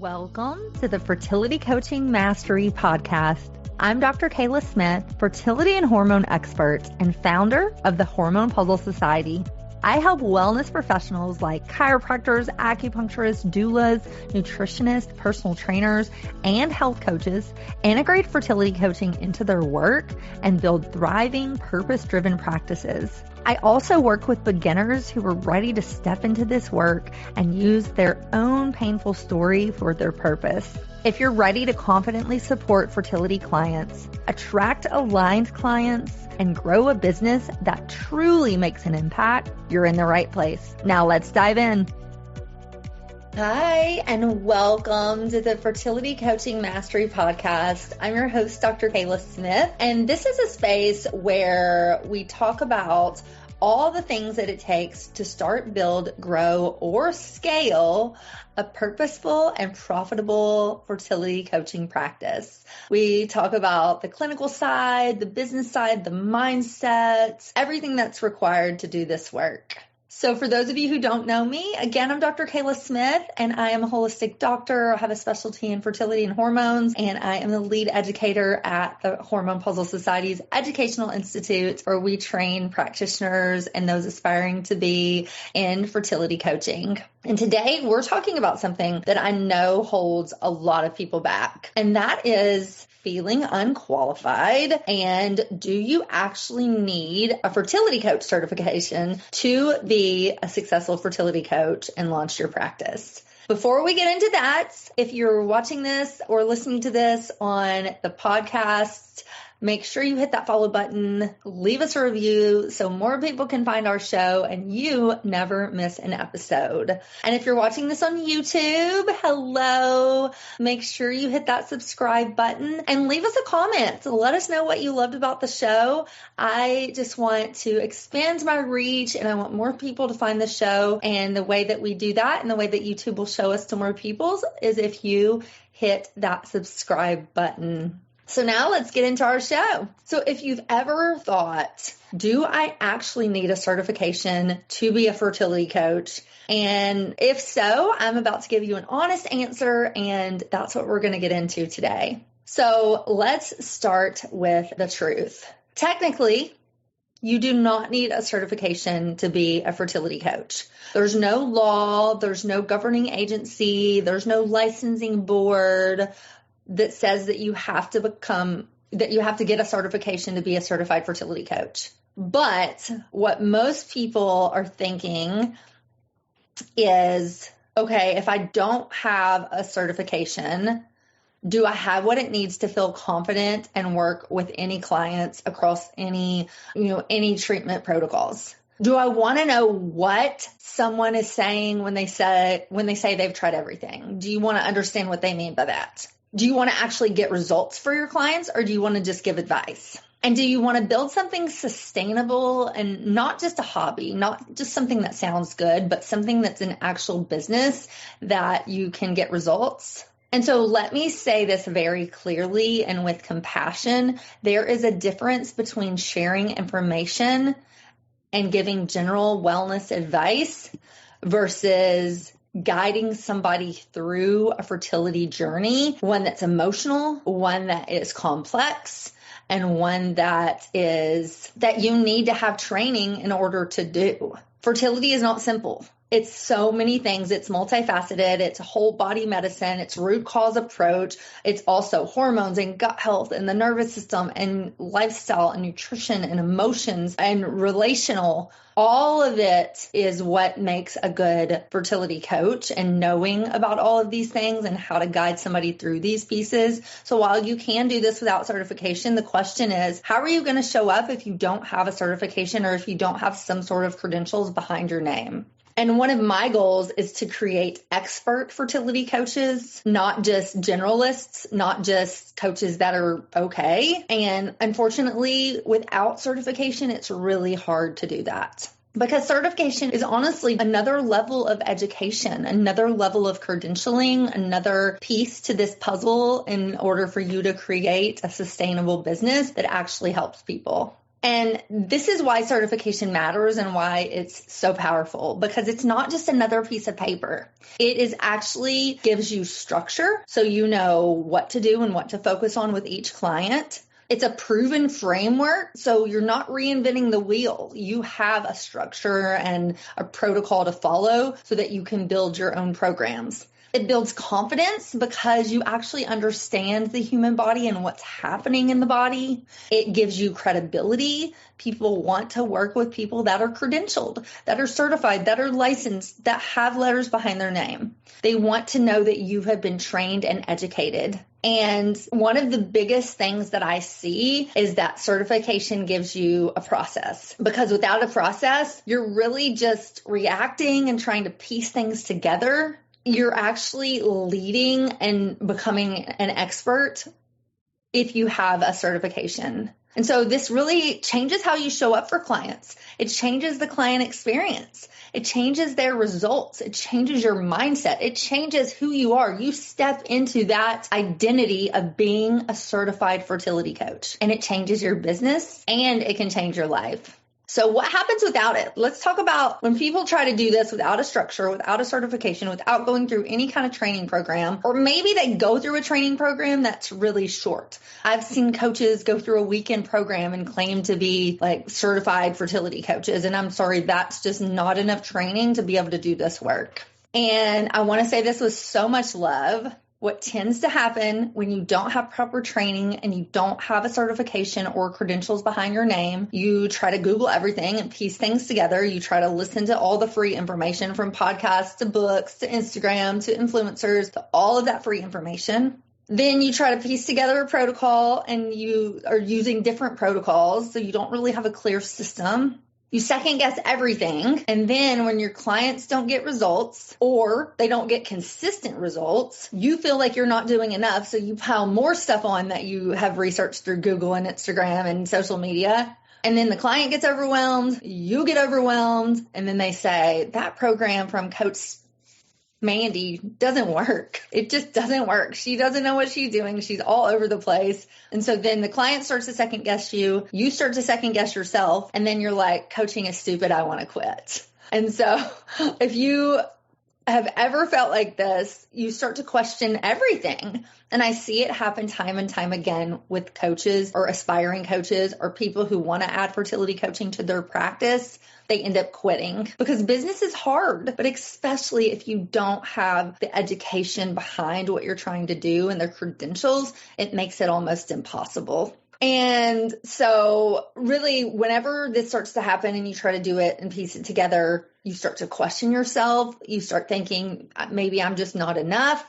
Welcome to the Fertility Coaching Mastery Podcast. I'm Dr. Kela Smith, fertility and hormone expert and founder of the Hormone Puzzle Society. I help wellness professionals like chiropractors, acupuncturists, doulas, nutritionists, personal trainers, and health coaches integrate fertility coaching into their work and build thriving, purpose-driven practices. I also work with beginners who are ready to step into this work and use their own painful story for their purpose. If you're ready to confidently support fertility clients, attract aligned clients, and grow a business that truly makes an impact, you're in the right place. Now let's dive in. Hi, and welcome to the Fertility Coaching Mastery Podcast. I'm your host, Dr. Kela Smith, and this is a space where we talk about all the things that it takes to start, build, grow, or scale a purposeful and profitable fertility coaching practice. We talk about the clinical side, the business side, the mindset, everything that's required to do this work. So for those of you who don't know me, again, I'm Dr. Kela Smith, and I am a holistic doctor. I have a specialty in fertility and hormones, and I am the lead educator at the Hormone Puzzle Society's Educational Institute, where we train practitioners and those aspiring to be in fertility coaching. And today we're talking about something that I know holds a lot of people back, and that is feeling unqualified. And do you actually need a fertility coach certification to be a successful fertility coach and launch your practice? Before we get into that, if you're watching this or listening to this on the podcast, make sure you hit that follow button, leave us a review so more people can find our show and you never miss an episode. And if you're watching this on YouTube, hello, make sure you hit that subscribe button and leave us a comment. Let us know what you loved about the show. I just want to expand my reach and I want more people to find the show. And the way that we do that and the way that YouTube will show us to more people is if you hit that subscribe button. So now let's get into our show. So if you've ever thought, do I actually need a certification to be a fertility coach? And if so, I'm about to give you an honest answer, and that's what we're going to get into today. So let's start with the truth. Technically, you do not need a certification to be a fertility coach. There's no law, there's no governing agency, there's no licensing board that says that you have to get a certification to be a certified fertility coach. But what most people are thinking is, okay, if I don't have a certification, do I have what it needs to feel confident and work with any clients across any treatment protocols? Do I want to know what someone is saying when they say they've tried everything? Do you want to understand what they mean by that? Do you want to actually get results for your clients, or do you want to just give advice? And do you want to build something sustainable and not just a hobby, not just something that sounds good, but something that's an actual business that you can get results? And so let me say this very clearly and with compassion. There is a difference between sharing information and giving general wellness advice versus guiding somebody through a fertility journey, one that's emotional, one that is complex, and one that you need to have training in order to do. Fertility is not simple. It's so many things. It's multifaceted. It's a whole body medicine. It's root cause approach. It's also hormones and gut health and the nervous system and lifestyle and nutrition and emotions and relational. All of it is what makes a good fertility coach, and knowing about all of these things and how to guide somebody through these pieces. So while you can do this without certification, the question is, how are you going to show up if you don't have a certification or if you don't have some sort of credentials behind your name? And one of my goals is to create expert fertility coaches, not just generalists, not just coaches that are okay. And unfortunately, without certification, it's really hard to do that. Because certification is honestly another level of education, another level of credentialing, another piece to this puzzle in order for you to create a sustainable business that actually helps people. And this is why certification matters and why it's so powerful, because it's not just another piece of paper. It is actually gives you structure so you know what to do and what to focus on with each client. It's a proven framework, so you're not reinventing the wheel. You have a structure and a protocol to follow so that you can build your own programs. It builds confidence because you actually understand the human body and what's happening in the body. It gives you credibility. People want to work with people that are credentialed, that are certified, that are licensed, that have letters behind their name. They want to know that you have been trained and educated. And one of the biggest things that I see is that certification gives you a process, because without a process, you're really just reacting and trying to piece things together. You're actually leading and becoming an expert if you have a certification. And so this really changes how you show up for clients. It changes the client experience. It changes their results. It changes your mindset. It changes who you are. You step into that identity of being a certified fertility coach, and it changes your business and it can change your life. So what happens without it? Let's talk about when people try to do this without a structure, without a certification, without going through any kind of training program, or maybe they go through a training program that's really short. I've seen coaches go through a weekend program and claim to be like certified fertility coaches. And I'm sorry, that's just not enough training to be able to do this work. And I want to say this with so much love. What tends to happen when you don't have proper training and you don't have a certification or credentials behind your name, you try to Google everything and piece things together. You try to listen to all the free information, from podcasts to books to Instagram to influencers, to all of that free information. Then you try to piece together a protocol, and you are using different protocols, so you don't really have a clear system. You second guess everything. And then when your clients don't get results, or they don't get consistent results, you feel like you're not doing enough. So you pile more stuff on that you have researched through Google and Instagram and social media. And then the client gets overwhelmed, you get overwhelmed, and then they say, that program from Coach Mandy doesn't work. It just doesn't work. She doesn't know what she's doing. She's all over the place. And so then the client starts to second guess you. You start to second guess yourself. And then you're like, coaching is stupid. I want to quit. And so if you have ever felt like this, you start to question everything. And I see it happen time and time again with coaches or aspiring coaches or people who want to add fertility coaching to their practice. They end up quitting because business is hard, but especially if you don't have the education behind what you're trying to do and the credentials, it makes it almost impossible. And so really, whenever this starts to happen and you try to do it and piece it together, you start to question yourself. You start thinking, maybe I'm just not enough.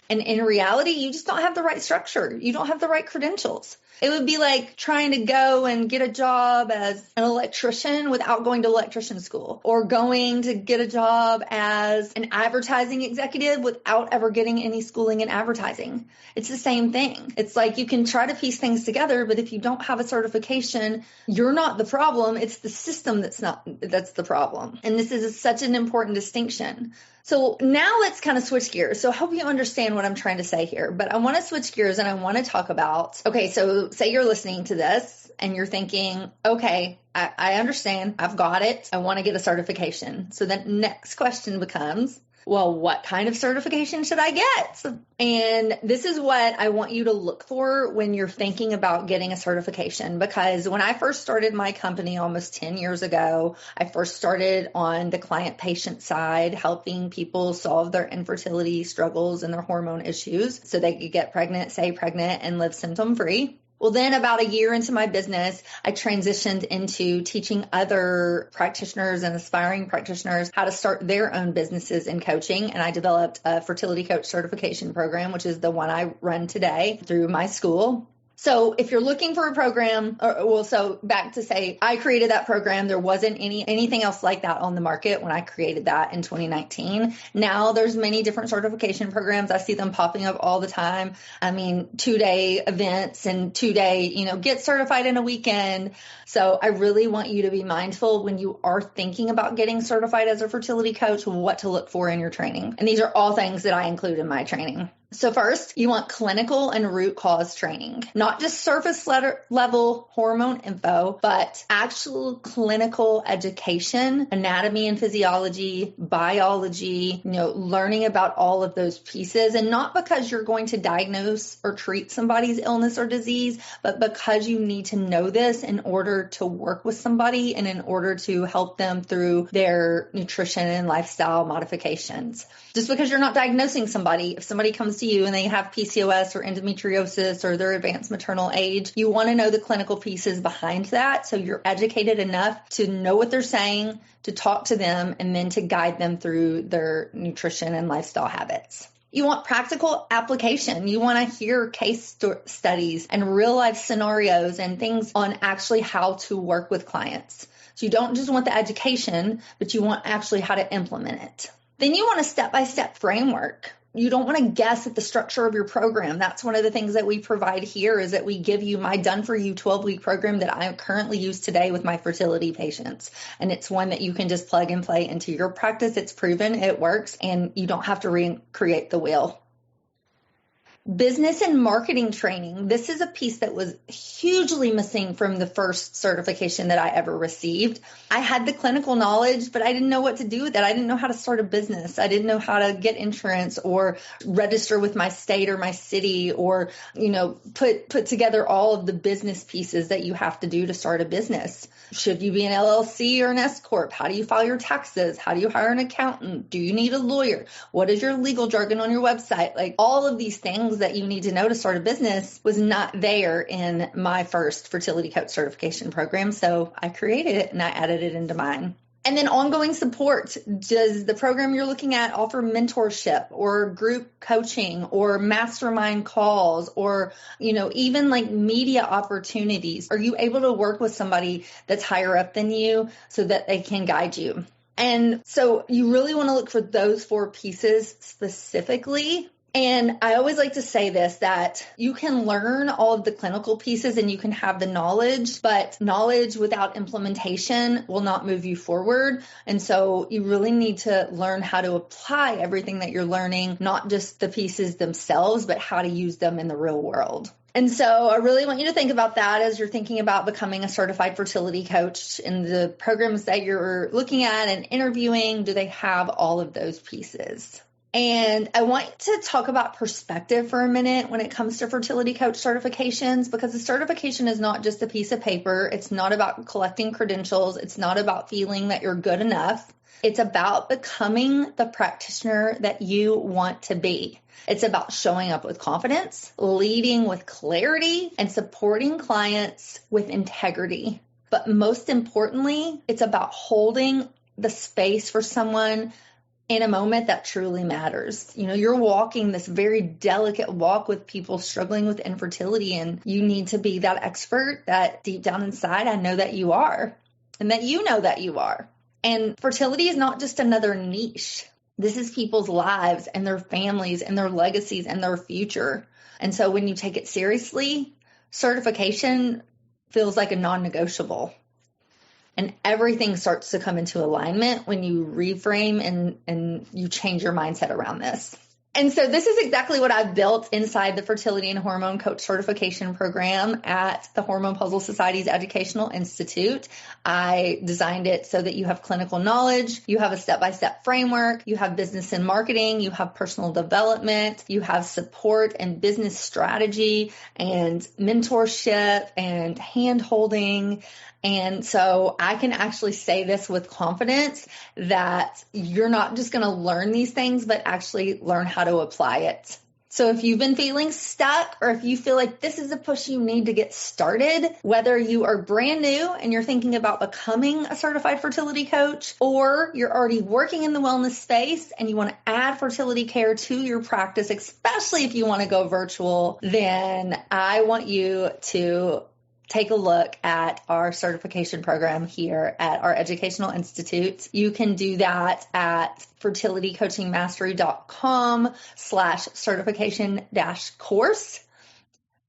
And in reality, you just don't have the right structure. You don't have the right credentials. It would be like trying to go and get a job as an electrician without going to electrician school, or going to get a job as an advertising executive without ever getting any schooling in advertising. It's the same thing. It's like you can try to piece things together, but if you don't have a certification, you're not the problem. It's the system that's the problem. And this is such an important distinction. So now let's kind of switch gears. So I hope you understand what I'm trying to say here, but I want to switch gears and I want to talk about, okay, so say you're listening to this and you're thinking, okay, I understand. I've got it. I want to get a certification. So the next question becomes, well, what kind of certification should I get? And this is what I want you to look for when you're thinking about getting a certification. Because when I first started my company almost 10 years ago, I first started on the client-patient side, helping people solve their infertility struggles and their hormone issues so they could get pregnant, stay pregnant, and live symptom-free. Well, then about a year into my business, I transitioned into teaching other practitioners and aspiring practitioners how to start their own businesses in coaching. And I developed a fertility coach certification program, which is the one I run today through my school. So if you're looking for a program, so back to say, I created that program. There wasn't anything else like that on the market when I created that in 2019. Now there's many different certification programs. I see them popping up all the time. I mean, 2-day events and 2-day, get certified in a weekend. So I really want you to be mindful when you are thinking about getting certified as a fertility coach, what to look for in your training. And these are all things that I include in my training. So first, you want clinical and root cause training, not just surface level hormone info, but actual clinical education, anatomy and physiology, biology, learning about all of those pieces. And not because you're going to diagnose or treat somebody's illness or disease, but because you need to know this in order to work with somebody and in order to help them through their nutrition and lifestyle modifications. Just because you're not diagnosing somebody, if somebody comes to you and they have PCOS or endometriosis or their advanced maternal age, you want to know the clinical pieces behind that. So you're educated enough to know what they're saying, to talk to them, and then to guide them through their nutrition and lifestyle habits. You want practical application. You want to hear case studies and real life scenarios and things on actually how to work with clients. So you don't just want the education, but you want actually how to implement it. Then you want a step-by-step framework. You don't want to guess at the structure of your program. That's one of the things that we provide here is that we give you my done-for-you 12-week program that I currently use today with my fertility patients. And it's one that you can just plug and play into your practice. It's proven, it works, and you don't have to recreate the wheel. Business and marketing training. This is a piece that was hugely missing from the first certification that I ever received. I had the clinical knowledge, but I didn't know what to do with it. I didn't know how to start a business. I didn't know how to get insurance or register with my state or my city or, put together all of the business pieces that you have to do to start a business. Should you be an LLC or an S Corp? How do you file your taxes? How do you hire an accountant? Do you need a lawyer? What is your legal jargon on your website? Like all of these things that you need to know to start a business was not there in my first fertility coach certification program. So I created it and I added it into mine. And then ongoing support. Does the program you're looking at offer mentorship or group coaching or mastermind calls or, even like media opportunities? Are you able to work with somebody that's higher up than you so that they can guide you? And so you really want to look for those 4 pieces specifically. And I always like to say this, that you can learn all of the clinical pieces and you can have the knowledge, but knowledge without implementation will not move you forward. And so you really need to learn how to apply everything that you're learning, not just the pieces themselves, but how to use them in the real world. And so I really want you to think about that as you're thinking about becoming a certified fertility coach. In the programs that you're looking at and interviewing, do they have all of those pieces? And I want to talk about perspective for a minute when it comes to fertility coach certifications, because the certification is not just a piece of paper. It's not about collecting credentials. It's not about feeling that you're good enough. It's about becoming the practitioner that you want to be. It's about showing up with confidence, leading with clarity, and supporting clients with integrity. But most importantly, it's about holding the space for someone in a moment that truly matters. You're walking this very delicate walk with people struggling with infertility, and you need to be that expert that deep down inside, I know that you are, and that you know that you are. And fertility is not just another niche. This is people's lives and their families and their legacies and their future. And so when you take it seriously, certification feels like a non-negotiable. And everything starts to come into alignment when you reframe and you change your mindset around this. And so this is exactly what I've built inside the Fertility and Hormone Coach Certification Program at the Hormone Puzzle Society's Educational Institute. I designed it so that you have clinical knowledge, you have a step-by-step framework, you have business and marketing, you have personal development, you have support and business strategy and mentorship and hand-holding. And so I can actually say this with confidence that you're not just going to learn these things, but actually learn how to apply it. So if you've been feeling stuck, or if you feel like this is a push you need to get started, whether you are brand new and you're thinking about becoming a certified fertility coach, or you're already working in the wellness space and you want to add fertility care to your practice, especially if you want to go virtual, then I want you to take a look at our certification program here at our Educational Institute. You can do that at fertilitycoachingmastery.com/certification-course.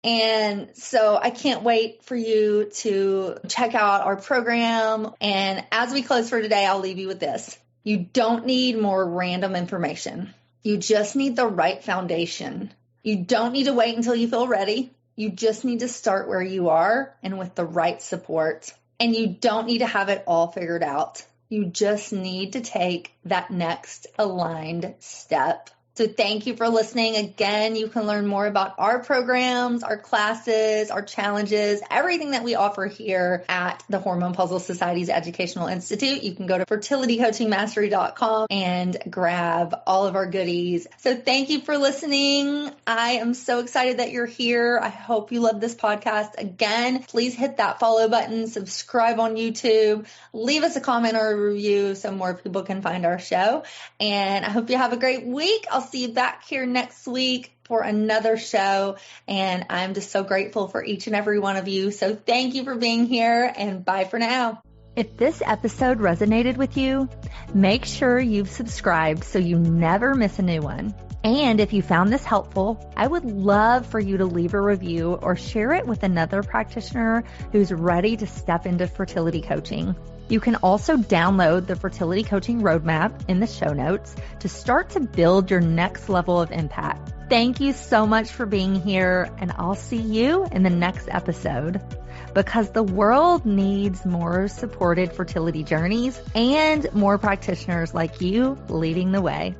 And so I can't wait for you to check out our program. And as we close for today, I'll leave you with this. You don't need more random information. You just need the right foundation. You don't need to wait until you feel ready. You just need to start where you are and with the right support. And you don't need to have it all figured out. You just need to take that next aligned step. So thank you for listening. Again, you can learn more about our programs, our classes, our challenges, everything that we offer here at the Hormone Puzzle Society's Educational Institute. You can go to fertilitycoachingmastery.com and grab all of our goodies. So thank you for listening. I am so excited that you're here. I hope you love this podcast. Again, please hit that follow button, subscribe on YouTube, leave us a comment or a review so more people can find our show. And I hope you have a great week. I'll see you back here next week for another show. And I'm just so grateful for each and every one of you. So thank you for being here, and bye for now. If this episode resonated with you, make sure you've subscribed so you never miss a new one. And if you found this helpful, I would love for you to leave a review or share it with another practitioner who's ready to step into fertility coaching. You can also download the Fertility Coaching Roadmap in the show notes to start to build your next level of impact. Thank you so much for being here, and I'll see you in the next episode, because the world needs more supported fertility journeys and more practitioners like you leading the way.